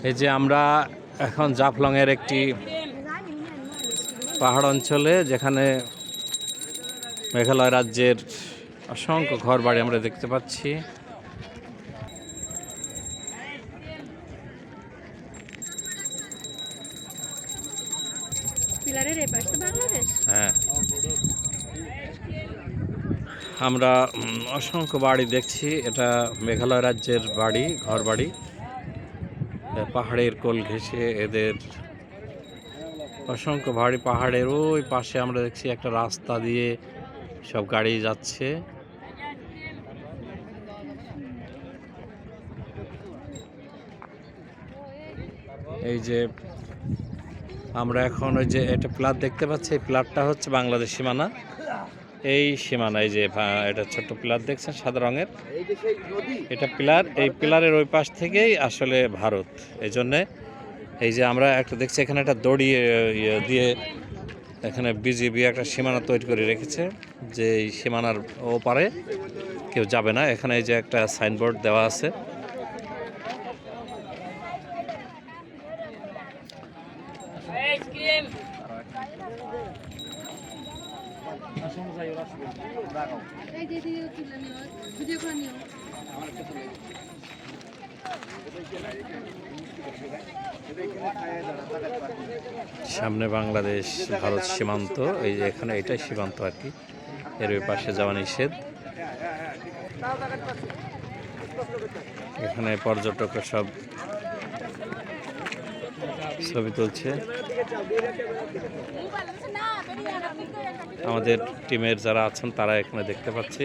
এই যে আমরা এখন জাফলংয়ের একটি পাহাড় অঞ্চলে, যেখানে মেঘালয় রাজ্যের অসংখ্য ঘরবাড়ি আমরা দেখতে পাচ্ছি। হ্যাঁ, আমরা অসংখ্য বাড়ি দেখছি। এটা মেঘালয় রাজ্যের বাড়ি, ঘরবাড়ি। পাহাড়ের কোল ঘেঁষে এদের অসংখ্য বাড়ি। পাহাড়ের ওই পাশে আমরা দেখছি একটা রাস্তা দিয়ে সব গাড়ি যাচ্ছে। এই যে আমরা এখন ওই যে একটা প্লাট দেখতে পাচ্ছি, এই প্লাটটা হচ্ছে বাংলাদেশ সীমানা। এই সীমানা, এই যে এটা ছোট্ট পিলার দেখছেন সাদা রঙের, এটা পিলার। এই পিলারের ওই পাশ থেকেই আসলে ভারত। এই জন্যে এই যে আমরা একটা দেখছি এখানে একটা দড়ি দিয়ে এখানে বিজিবি একটা সীমানা তৈরি করে রেখেছে, যে এই সীমানার ওপারে কেউ যাবে না। এখানে এই যে একটা সাইনবোর্ড দেওয়া আছে। সামনে বাংলাদেশ ভারত সীমান্ত, এই যে এখানে এটাই সীমান্ত আর কি। এর ওই পাশে যাওয়া নিষেধ। এখানে পর্যটকরা সব ছবি তুলছে। আমাদের টিমের যারা আছেন তারা এখানে দেখতে পাচ্ছি।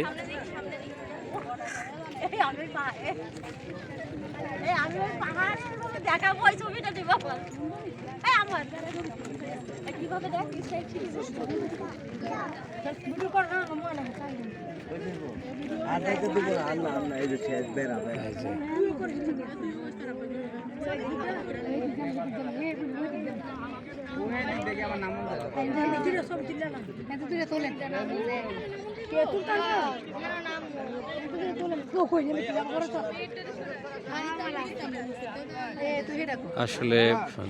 আসলে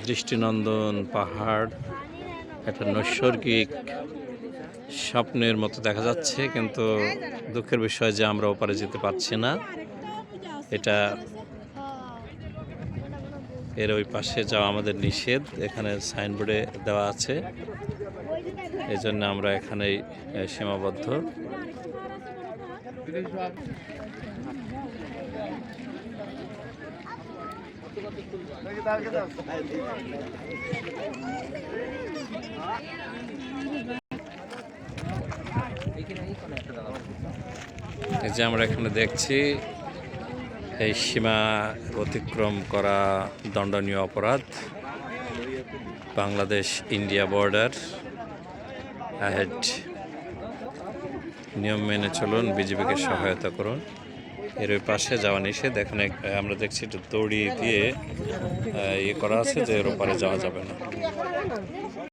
দৃষ্টিনন্দন পাহাড়, একটা নৈসর্গিক স্বপ্নের মতো দেখা যাচ্ছে, কিন্তু দুঃখের বিষয় যে আমরা ওপারে যেতে পারছি না। এটা এর ওই পাশে যাওয়া আমাদের নিষেধ, এখানে সাইনবোর্ডে দেওয়া আছে। এই জন্য আমরা এখানেই সীমাবদ্ধ। এই যে আমরা এখানে দেখছি, এই সীমা অতিক্রম করা দণ্ডনীয় অপরাধ। Bangladesh India border ahead. নিয়ম মেনে চলুন, বিজিবিকে সহায়তা করুন। এর ওই পাশে যাওয়া নিষেধ। এখানে আমরা দেখছি একটু দড়ি দিয়ে ইয়ে করা আছে যে এর ওপারে যাওয়া যাবে না।